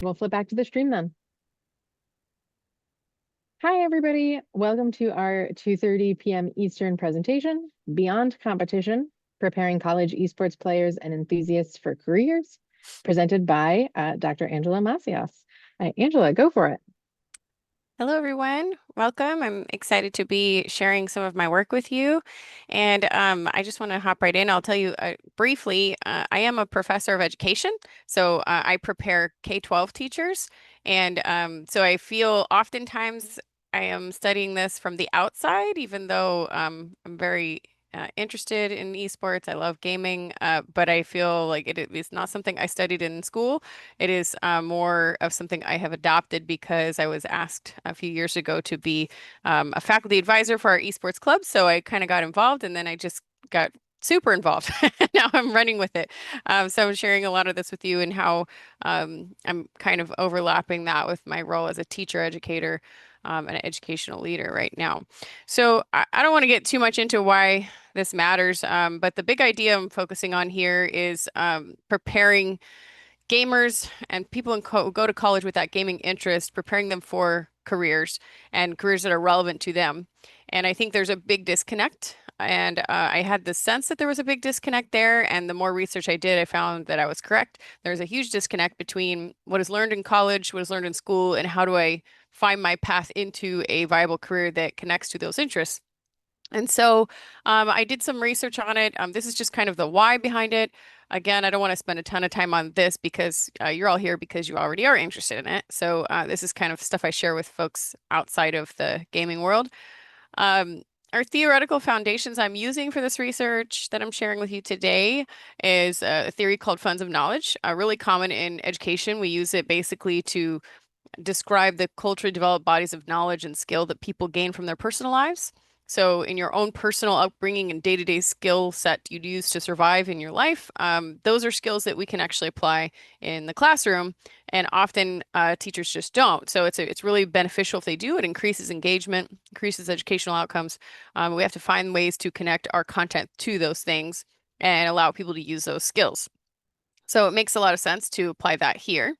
We'll flip back to the stream then. Hi, everybody. Welcome to our 2:30 p.m. Eastern presentation, Beyond Competition, Preparing College Esports Players and Enthusiasts for Careers, presented by Dr. Angela Macias. Angela, go for it. Hello, everyone. Welcome. I'm excited to be sharing some of my work with you. And I just want to hop right in. I'll tell you briefly, I am a professor of education. So I prepare K-12 teachers. And so I feel oftentimes I am studying this from the outside, even though I'm very interested in esports. I love gaming, but I feel like it is not something I studied in school. It is more of something I have adopted because I was asked a few years ago to be a faculty advisor for our esports club. So I kind of got involved and then I just got super involved. Now I'm running with it. So I'm sharing a lot of this with you and how I'm kind of overlapping that with my role as a teacher educator and an educational leader right now. So I don't want to get too much into why this matters, but the big idea I'm focusing on here is preparing gamers and people who go to college with that gaming interest, preparing them for careers and careers that are relevant to them. And I think there's a big disconnect. And I had the sense that there was a big disconnect there. And the more research I did, I found that I was correct. There's a huge disconnect between what is learned in college, what is learned in school, and how do I find my path into a viable career that connects to those interests. And so I did some research on it. This is just kind of the why behind it. Again, I don't want to spend a ton of time on this because you're all here because you already are interested in it. So this is kind of stuff I share with folks outside of the gaming world. Um, our theoretical foundations I'm using for this research that I'm sharing with you today is a theory called funds of knowledge, really common in education. We use it basically to describe the culturally developed bodies of knowledge and skill that people gain from their personal lives. So, in your own personal upbringing and day-to-day skill set you'd use to survive in your life, those are skills that we can actually apply in the classroom, and often teachers just don't. So, it's really beneficial if they do. It increases engagement, increases educational outcomes. We have to find ways to connect our content to those things and allow people to use those skills. So, it makes a lot of sense to apply that here.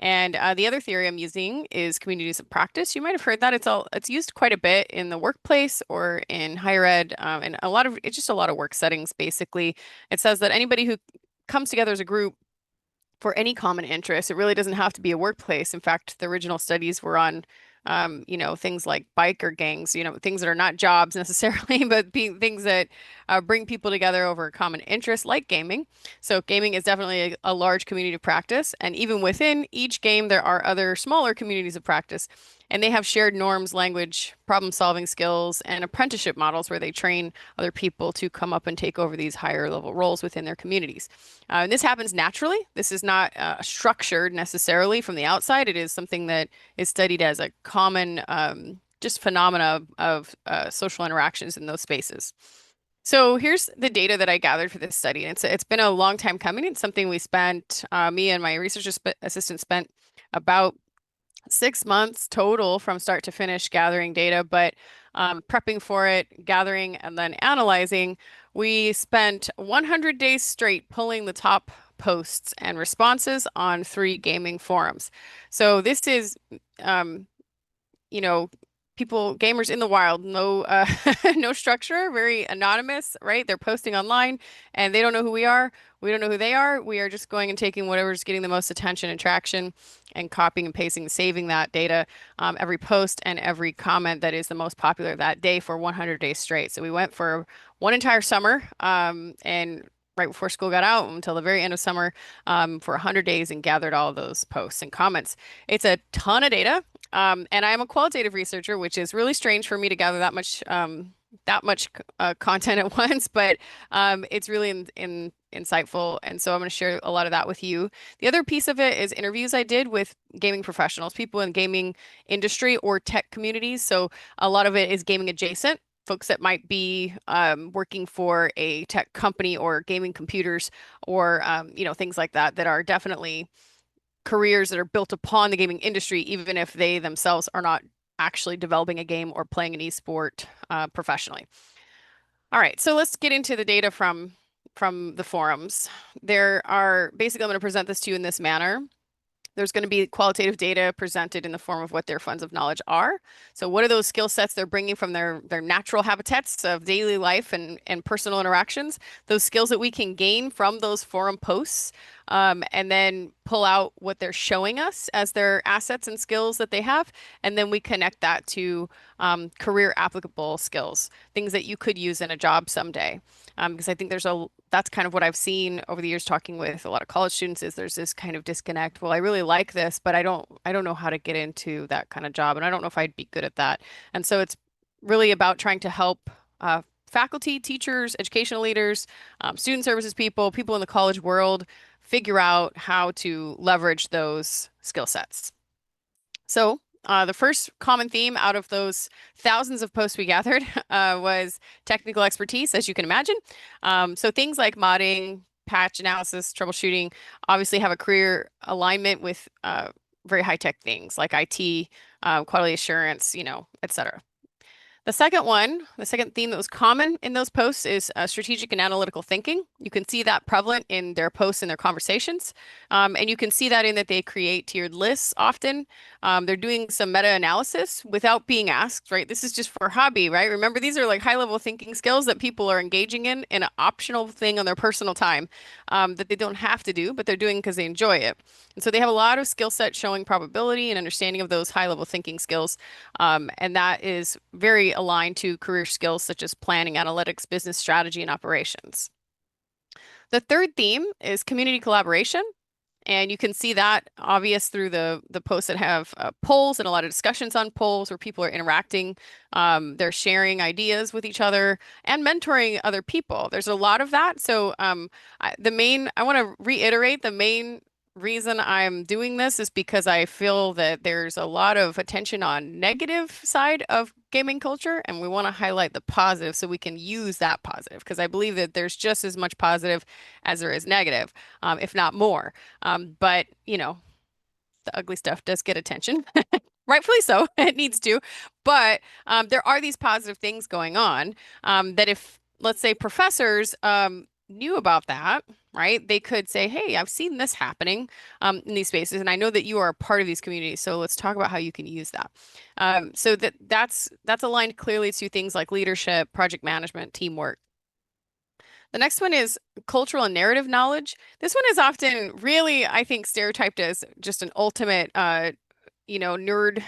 And the other theory I'm using is communities of practice. You might have heard that it's used quite a bit in the workplace or in higher ed, and it's just a lot of work settings. Basically, it says that anybody who comes together as a group for any common interest, it really doesn't have to be a workplace. In fact, the original studies were on things like biker gangs, things that are not jobs necessarily, but being things that bring people together over a common interest, like gaming. So gaming is definitely a large community of practice, and even within each game, there are other smaller communities of practice, and they have shared norms, language, problem-solving skills, and apprenticeship models where they train other people to come up and take over these higher level roles within their communities. And this happens naturally. This is not structured necessarily from the outside. It is something that is studied as a common just phenomena of social interactions in those spaces. So here's the data that I gathered for this study. It's been a long time coming. It's something we spent, me and my research assistant spent about 6 months total from start to finish gathering data, but prepping for it, gathering, and then analyzing. We spent 100 days straight pulling the top posts and responses on 3 gaming forums. So this is, um, you know, people, gamers in the wild, no, no structure, very anonymous, right? They're posting online and they don't know who we are. We don't know who they are. We are just going and taking whatever's getting the most attention and traction and copying and pasting and saving that data, every post and every comment that is the most popular that day for 100 days straight. So we went for one entire summer, and right before school got out until the very end of summer, for 100 days and gathered all of those posts and comments. It's a ton of data. And I'm a qualitative researcher, which is really strange for me to gather that much content at once, but it's really insightful. And so I'm going to share a lot of that with you. The other piece of it is interviews I did with gaming professionals, people in gaming industry or tech communities. So a lot of it is gaming adjacent. Folks that might be working for a tech company or gaming computers or things like that that are definitely careers that are built upon the gaming industry, even if they themselves are not actually developing a game or playing an esport professionally. All right, so let's get into the data from the forums. There are basically, I'm going to present this to you in this manner. There's going to be qualitative data presented in the form of what their funds of knowledge are. So what are those skill sets they're bringing from their natural habitats of daily life and personal interactions, those skills that we can gain from those forum posts, and then pull out what they're showing us as their assets and skills that they have. And then we connect that to career applicable skills, things that you could use in a job someday. Because I think that's kind of what I've seen over the years talking with a lot of college students is there's this kind of disconnect. Well, I really like this, but I don't know how to get into that kind of job, and I don't know if I'd be good at that. And so it's really about trying to help faculty, teachers, educational leaders, student services people, people in the college world figure out how to leverage those skill sets. So, the first common theme out of those thousands of posts we gathered was technical expertise, as you can imagine. So things like modding, patch analysis, troubleshooting, obviously have a career alignment with very high-tech things like IT, quality assurance, et cetera. The second theme that was common in those posts is strategic and analytical thinking. You can see that prevalent in their posts and their conversations. And you can see that in that they create tiered lists often. They're doing some meta-analysis without being asked, right? This is just for hobby, right? Remember, these are like high-level thinking skills that people are engaging in an optional thing on their personal time that they don't have to do, but they're doing because they enjoy it. And so they have a lot of skill set showing probability and understanding of those high-level thinking skills. And that is very aligned to career skills such as planning, analytics, business strategy, and operations. The third theme is community collaboration. And you can see that obvious through the posts that have polls and a lot of discussions on polls where people are interacting. They're sharing ideas with each other and mentoring other people. There's a lot of that. So I want to reiterate the main reason I'm doing this is because I feel that there's a lot of attention on negative side of gaming culture, and we want to highlight the positive so we can use that positive because I believe that there's just as much positive as there is negative, if not more. But the ugly stuff does get attention, rightfully so. It needs to. But there are these positive things going on that if, let's say, professors knew about that, right, they could say, hey, I've seen this happening in these spaces, and I know that you are a part of these communities. So let's talk about how you can use that. So that's aligned clearly to things like leadership, project management, teamwork. The next one is cultural and narrative knowledge. This one is often really, I think, stereotyped as just an ultimate, nerd, nerd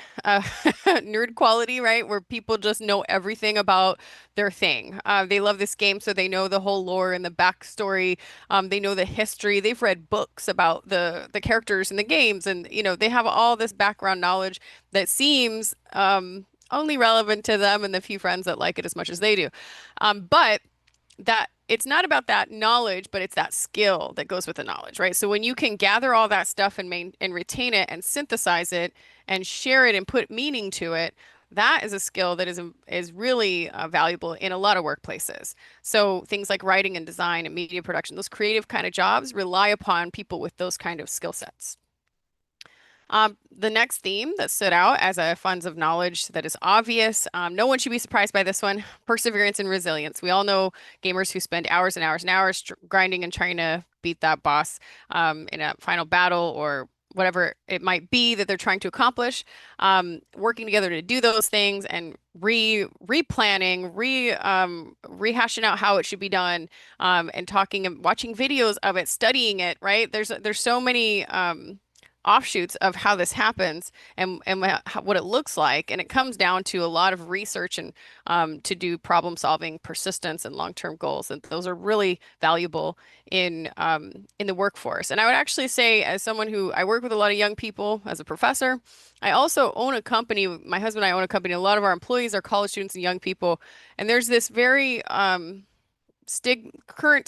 quality, right? Where people just know everything about their thing. They love this game, so they know the whole lore and the backstory. They know the history. They've read books about the characters in the games, and they have all this background knowledge that seems only relevant to them and the few friends that like it as much as they do. But that it's not about that knowledge, but it's that skill that goes with the knowledge, right? So when you can gather all that stuff and retain it and synthesize it and share it and put meaning to it, that is a skill that is really valuable in a lot of workplaces. So things like writing and design and media production, those creative kind of jobs rely upon people with those kind of skill sets. The next theme that stood out as a funds of knowledge that is obvious, no one should be surprised by this one, perseverance and resilience. We all know gamers who spend hours and hours and hours grinding and trying to beat that boss in a final battle or whatever it might be that they're trying to accomplish, working together to do those things and replanning, rehashing out how it should be done, and talking and watching videos of it, studying it, right? There's so many offshoots of how this happens and what it looks like. And it comes down to a lot of research and to do problem solving, persistence, and long-term goals. And those are really valuable in the workforce. And I would actually say, as someone who I work with a lot of young people as a professor, I also own a company. My husband and I own a company. A lot of our employees are college students and young people. And there's this very current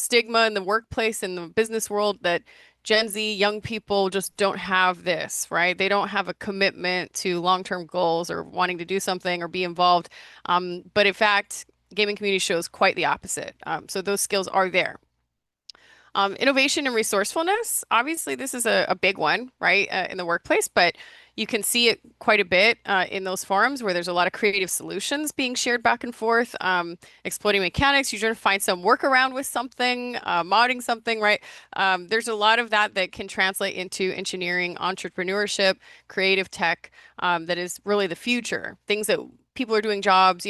stigma in the workplace and the business world that Gen Z young people just don't have this, right? They don't have a commitment to long-term goals or wanting to do something or be involved. But in fact, gaming community shows quite the opposite. So those skills are there. Innovation and resourcefulness. Obviously, this is a big one, right, in the workplace, but you can see it quite a bit in those forums where there's a lot of creative solutions being shared back and forth, exploiting mechanics. You're trying to find some workaround with something, modding something, right? There's a lot of that that can translate into engineering, entrepreneurship, creative tech, that is really the future. Things that people are doing jobs,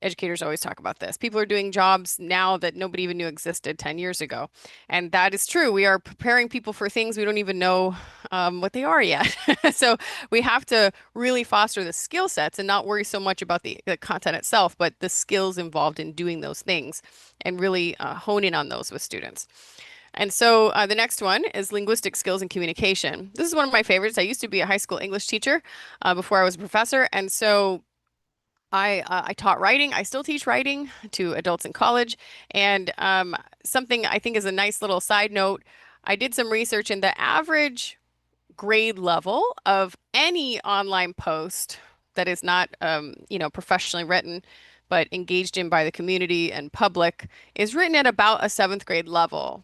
educators always talk about this. People are doing jobs now that nobody even knew existed 10 years ago. And that is true. We are preparing people for things we don't even know what they are yet. So we have to really foster the skill sets and not worry so much about the content itself, but the skills involved in doing those things and really hone in on those with students. And so the next one is linguistic skills and communication. This is one of my favorites. I used to be a high school English teacher before I was a professor. And so I taught writing. I still teach writing to adults in college. And something I think is a nice little side note, I did some research in the average grade level of any online post that is not, professionally written, but engaged in by the community and public is written at about a seventh grade level.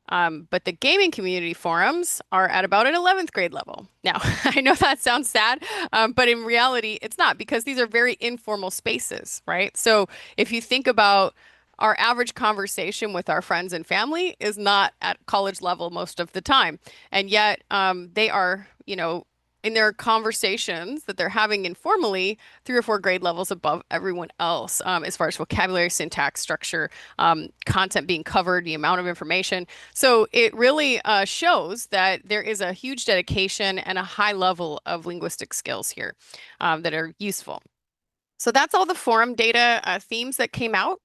But the gaming community forums are at about an 11th grade level. Now, I know that sounds sad, but in reality, it's not because these are very informal spaces, right? So if you think about our average conversation with our friends and family is not at college level most of the time. And yet they are, in their conversations that they're having informally, 3 or 4 grade levels above everyone else, as far as vocabulary, syntax, structure, content being covered, the amount of information. So it really shows that there is a huge dedication and a high level of linguistic skills here that are useful. So that's all the forum data themes that came out.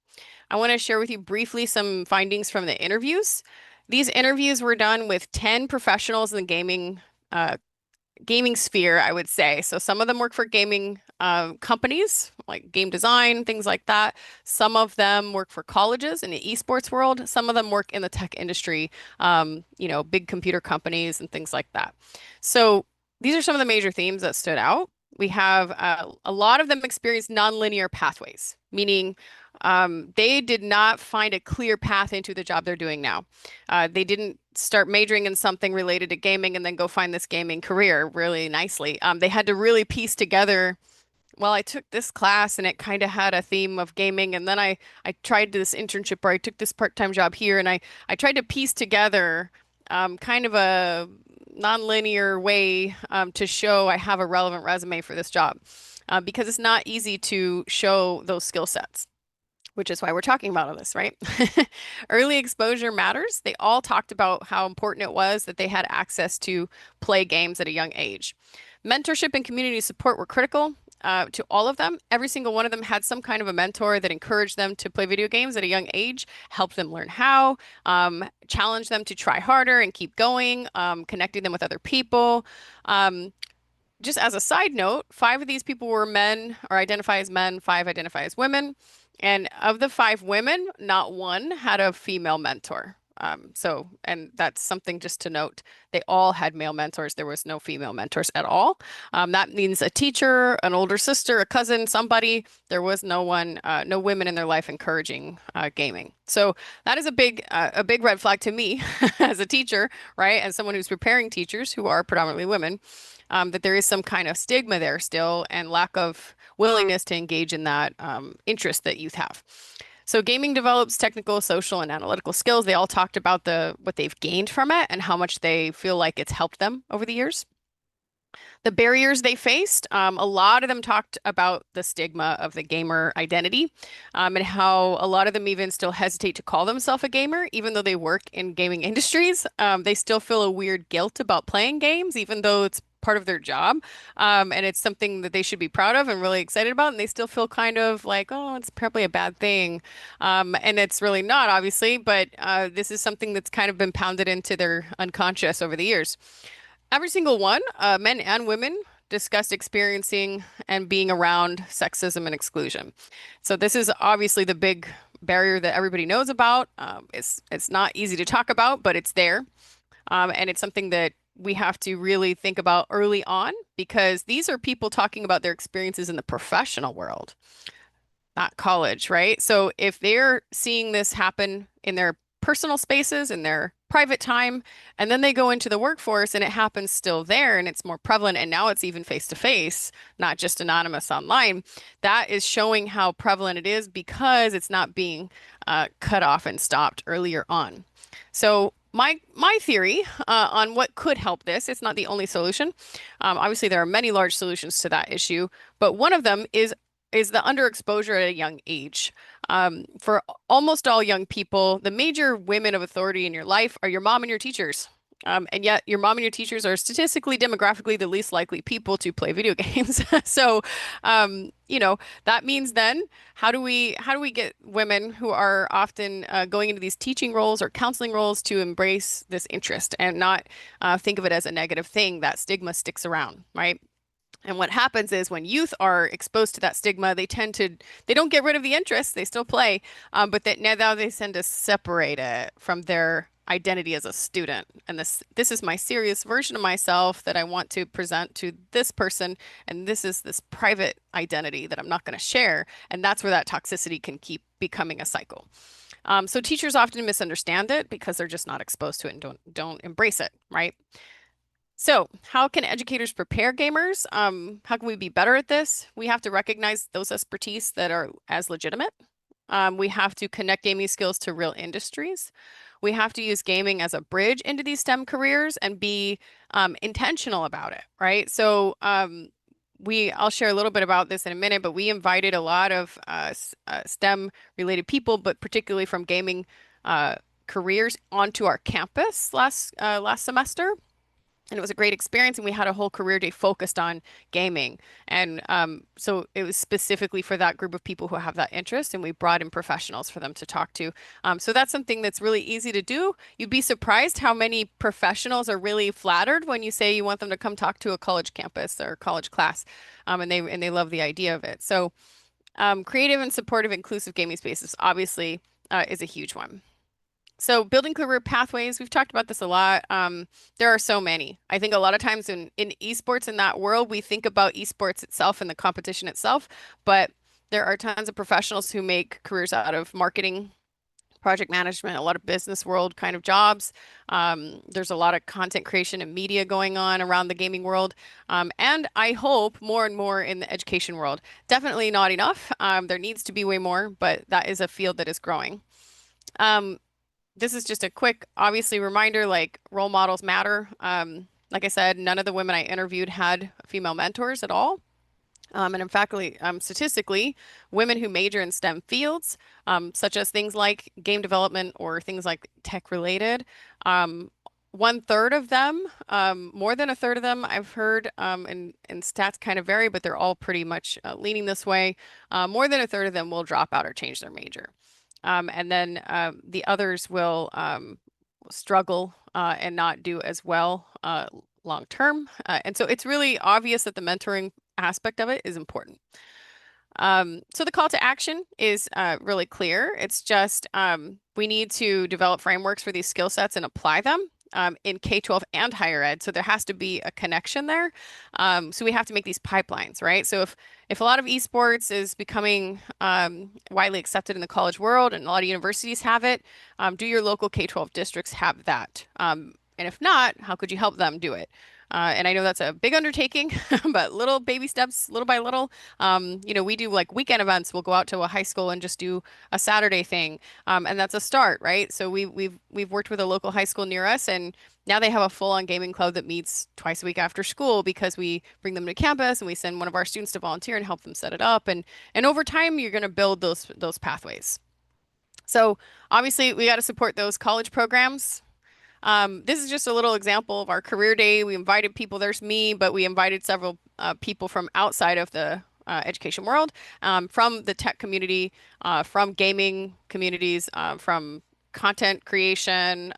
I want to share with you briefly some findings from the interviews. These interviews were done with 10 professionals in the gaming sphere, I would say. So some of them work for gaming companies like game design, things like that. Some of them work for colleges in the esports world. Some of them work in the tech industry, big computer companies and things like that. So these are some of the major themes that stood out. We have a lot of them experienced nonlinear pathways, meaning they did not find a clear path into the job they're doing now. They didn't start majoring in something related to gaming and then go find this gaming career really nicely. They had to really piece together, well, I took this class and it kind of had a theme of gaming, and then I tried this internship or I took this part-time job here, and I tried to piece together kind of a nonlinear way to show I have a relevant resume for this job because it's not easy to show those skill sets, which is why we're talking about all this, right? Early exposure matters. They all talked about how important it was that they had access to play games at a young age. Mentorship and community support were critical to all of them. Every single one of them had some kind of a mentor that encouraged them to play video games at a young age, helped them learn how, challenged them to try harder and keep going, connecting them with other people. Just as a side note, 5 of these people were men or identify as men, 5 identify as women. And of the 5 women, not one had a female mentor. And that's something just to note. They all had male mentors. There was no female mentors at all. That means a teacher, an older sister, a cousin, somebody. There was no one, no women in their life encouraging gaming. So that is a big red flag to me as a teacher, right? As someone who's preparing teachers who are predominantly women, that there is some kind of stigma there still and lack of willingness to engage in that interest that youth have. So gaming develops technical, social, and analytical skills. They all talked about what they've gained from it and how much they feel like it's helped them over the years. The barriers they faced, a lot of them talked about the stigma of the gamer identity, and how a lot of them even still hesitate to call themselves a gamer, even though they work in gaming industries. They still feel a weird guilt about playing games, even though it's part of their job. And it's something that they should be proud of and really excited about. And they still feel kind of like, oh, it's probably a bad thing. And it's really not, obviously, but this is something that's kind of been pounded into their unconscious over the years. Every single one, men and women, discussed experiencing and being around sexism and exclusion. So this is obviously the big barrier that everybody knows about. It's not easy to talk about, but it's there. And it's something that we have to really think about early on because these are people talking about their experiences in the professional world, not college, right? So if they're seeing this happen in their personal spaces, in their private time, and then they go into the workforce and it happens still there and it's more prevalent. And now it's even face to face, not just anonymous online. That is showing how prevalent it is because it's not being cut off and stopped earlier on. So my theory on what could help this, it's not the only solution. Obviously, there are many large solutions to that issue, but one of them is the underexposure at a young age. For almost all young people, the major women of authority in your life are your mom and your teachers. And yet your mom and your teachers are statistically, demographically the least likely people to play video games. So, you know, that means then how do we get women who are often going into these teaching roles or counseling roles to embrace this interest and not think of it as a negative thing? That stigma sticks around, right? And what happens is when youth are exposed to that stigma, they don't get rid of the interest, they still play, but that now they tend to separate it from their identity as a student. And this is my serious version of myself that I want to present to this person, and this is this private identity that I'm not going to share. And that's where that toxicity can keep becoming a cycle. So teachers often misunderstand it because they're just not exposed to it and don't embrace it, right? So, how can educators prepare gamers? How can we be better at this? We have to recognize those expertise that are as legitimate. We have to connect gaming skills to real industries. We have to use gaming as a bridge into these STEM careers and be intentional about it, right? So, I'll share a little bit about this in a minute, but we invited a lot of STEM related people, but particularly from gaming careers onto our campus last semester. And it was a great experience, and we had a whole career day focused on gaming. And so it was specifically for that group of people who have that interest, and we brought in professionals for them to talk to. So that's something that's really easy to do. You'd be surprised how many professionals are really flattered when you say you want them to come talk to a college campus or college class, and they love the idea of it. So creative and supportive inclusive gaming spaces obviously is a huge one. So building career pathways, we've talked about this a lot. There are so many. I think a lot of times in esports in that world, we think about esports itself and the competition itself, but there are tons of professionals who make careers out of marketing, project management, a lot of business world kind of jobs. There's a lot of content creation and media going on around the gaming world. And I hope more and more in the education world. Definitely not enough. There needs to be way more, but that is a field that is growing. Um, this is just a quick, obviously, reminder, like role models matter. Like I said, none of the women I interviewed had female mentors at all. And in fact, statistically, women who major in STEM fields, such as things like game development or things like tech related, um, one third of them, more than a third of them, I've heard, and stats kind of vary, but they're all pretty much leaning this way. More than a third of them will drop out or change their major. And then the others will struggle and not do as well long term. And so it's really obvious that the mentoring aspect of it is important. So the call to action is really clear. It's just we need to develop frameworks for these skill sets and apply them in K-12 and higher ed. So there has to be a connection there. So we have to make these pipelines, right? So if a lot of esports is becoming widely accepted in the college world and a lot of universities have it, do your local K-12 districts have that? And if not, how could you help them do it? And I know that's a big undertaking, but little baby steps, little by little. We do like weekend events. We'll go out to a high school and just do a Saturday thing, and that's a start, right? So we've worked with a local high school near us, and now they have a full-on gaming club that meets twice a week after school because we bring them to campus and we send one of our students to volunteer and help them set it up. And over time, you're going to build those pathways. So obviously, we got to support those college programs. This is just a little example of our career day. We invited people, there's me, but we invited several people from outside of the education world, from the tech community, from gaming communities, from content creation,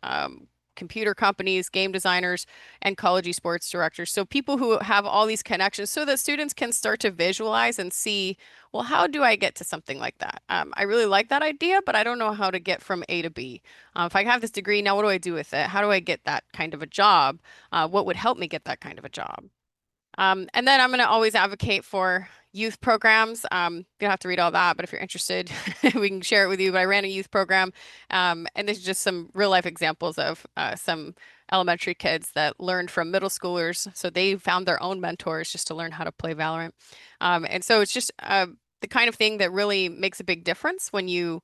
computer companies, game designers, and college esports directors. So people who have all these connections so that students can start to visualize and see, well, how do I get to something like that? I really like that idea, but I don't know how to get from A to B. If I have this degree, now what do I do with it? How do I get that kind of a job? What would help me get that kind of a job? And then I'm going to always advocate for youth programs. You don't have to read all that, but if you're interested, we can share it with you. But I ran a youth program, and this is just some real life examples of some elementary kids that learned from middle schoolers. So they found their own mentors just to learn how to play Valorant. And so it's just the kind of thing that really makes a big difference when you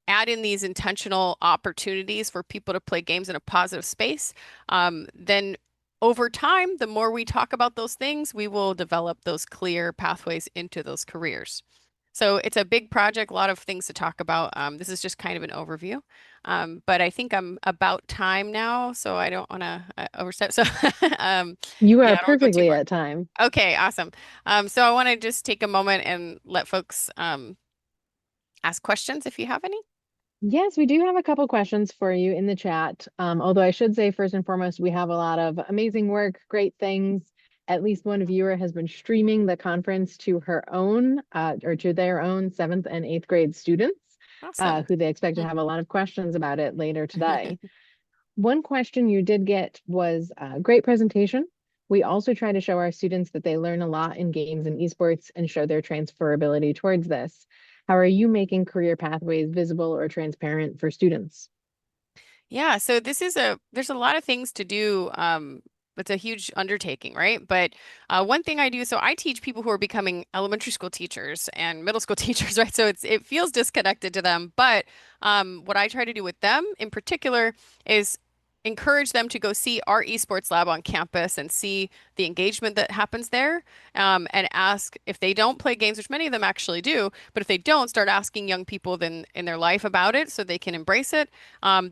add in these intentional opportunities for people to play games in a positive space. Then over time, the more we talk about those things, we will develop those clear pathways into those careers. So it's a big project, a lot of things to talk about. This is just kind of an overview. But I think I'm about time now, so I don't want to overstep. So You yeah, are I don't want to go too perfectly far. at time. Okay, awesome. So I want to just take a moment and let folks ask questions if you have any. Yes, we do have a couple questions for you in the chat. Although I should say, first and foremost, we have a lot of amazing work, great things. At least one viewer has been streaming the conference to her own or to their own 7th and 8th grade students, Awesome. who they expect to have a lot of questions about it later today. One question you did get was great presentation. We also try to show our students that they learn a lot in games and esports and show their transferability towards this. How are you making career pathways visible or transparent for students? Yeah, so there's a lot of things to do. It's a huge undertaking, right? But one thing I do, so I teach people who are becoming elementary school teachers and middle school teachers, right? So it feels disconnected to them. But what I try to do with them in particular is encourage them to go see our esports lab on campus and see the engagement that happens there, and ask if they don't play games, which many of them actually do, but if they don't, start asking young people then in their life about it so they can embrace it.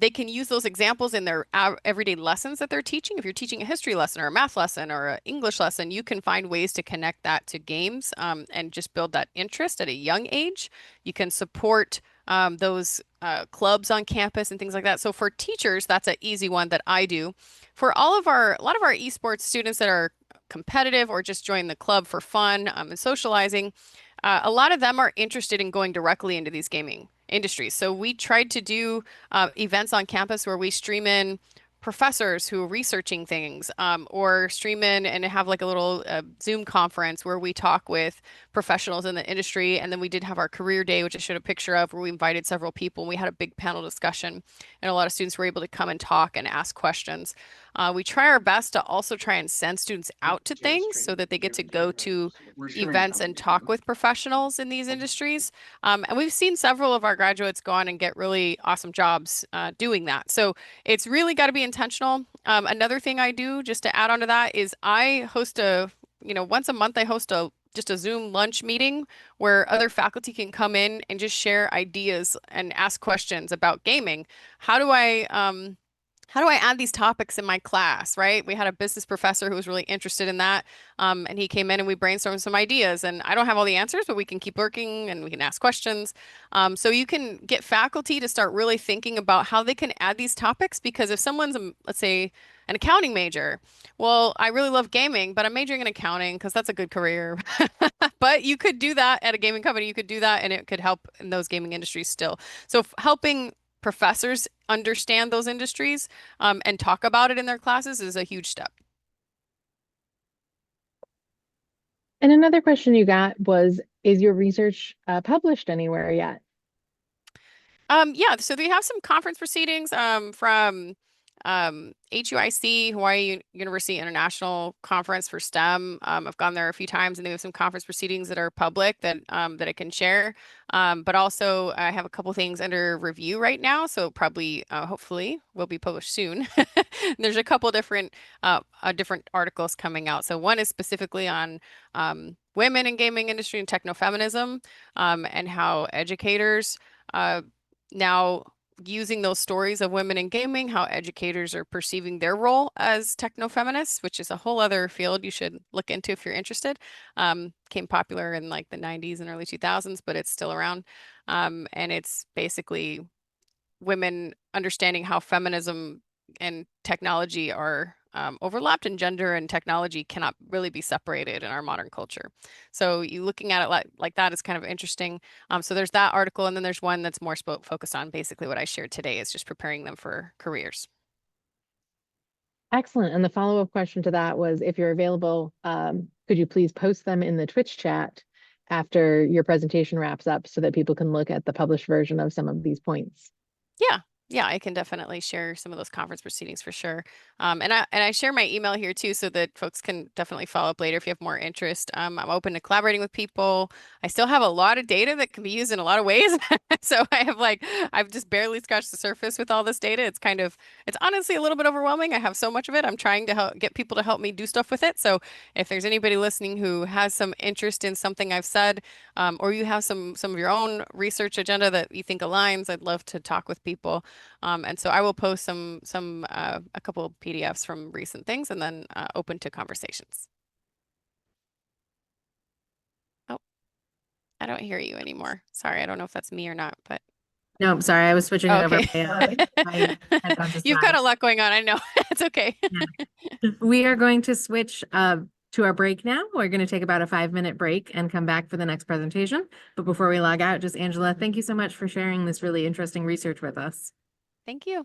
They can use those examples in their everyday lessons that they're teaching. If you're teaching a history lesson or a math lesson or an English lesson, you can find ways to connect that to games, and just build that interest at a young age. You can support those clubs on campus and things like that. So for teachers, that's an easy one that I do. For a lot of our esports students that are competitive or just join the club for fun, and socializing, a lot of them are interested in going directly into these gaming industries. So we tried to do events on campus where we stream in professors who are researching things, or stream in and have like a little Zoom conference where we talk with professionals in the industry. And then we did have our career day, which I showed a picture of, where we invited several people and we had a big panel discussion. And a lot of students were able to come and talk and ask questions. We try our best to also try and send students out to things so that they get to go to events and talk with professionals in these industries. And we've seen several of our graduates go on and get really awesome jobs doing that. So it's really got to be intentional. Another thing I do, just to add on to that, is I host once a month, I host just a Zoom lunch meeting where other faculty can come in and just share ideas and ask questions about gaming. How do I, how do I add these topics in my class, right? We had a business professor who was really interested in that. And he came in and we brainstormed some ideas. And I don't have all the answers, but we can keep working and we can ask questions. So you can get faculty to start really thinking about how they can add these topics, because if someone's, let's say, an accounting major, well, I really love gaming, but I'm majoring in accounting because that's a good career. But you could do that at a gaming company. You could do that and it could help in those gaming industries still. So helping professors understand those industries, and talk about it in their classes is a huge step. And another question you got was, is your research published anywhere yet? Yeah, so we have some conference proceedings from HUIC, University International Conference for STEM. I've gone there a few times, and they have some conference proceedings that are public that I can share. But also, I have a couple things under review right now, so probably, hopefully, will be published soon. There's a couple different articles coming out. So one is specifically on women in gaming industry and technofeminism, and how educators now using those stories of women in gaming, how educators are perceiving their role as techno-feminists, which is a whole other field you should look into if you're interested. Became popular in like the 90s and early 2000s, but it's still around. And it's basically women understanding how feminism and technology are overlapped, and gender and technology cannot really be separated in our modern culture. So you looking at it like that is kind of interesting. So there's that article, and then there's one that's more focused on basically what I shared today, is just preparing them for careers. Excellent. And the follow-up question to that was, if you're available, could you please post them in the Twitch chat after your presentation wraps up so that people can look at the published version of some of these points? Yeah. Yeah, I can definitely share some of those conference proceedings for sure. And I share my email here too, so that folks can definitely follow up later if you have more interest. I'm open to collaborating with people. I still have a lot of data that can be used in a lot of ways. So I've just barely scratched the surface with all this data. It's honestly a little bit overwhelming. I have so much of it. I'm trying to get people to help me do stuff with it. So if there's anybody listening who has some interest in something I've said, or you have some of your own research agenda that you think aligns, I'd love to talk with people. And so I will post a couple of PDFs from recent things and then open to conversations. Oh, I don't hear you anymore. Sorry, I don't know if that's me or not, but No, I'm sorry. I was switching over okay. my headphones You've got aside. a lot going on. I know. It's okay. We are going to switch to our break now. We're going to take about a 5-minute break and come back for the next presentation. But before we log out, just Angela, thank you so much for sharing this really interesting research with us. Thank you.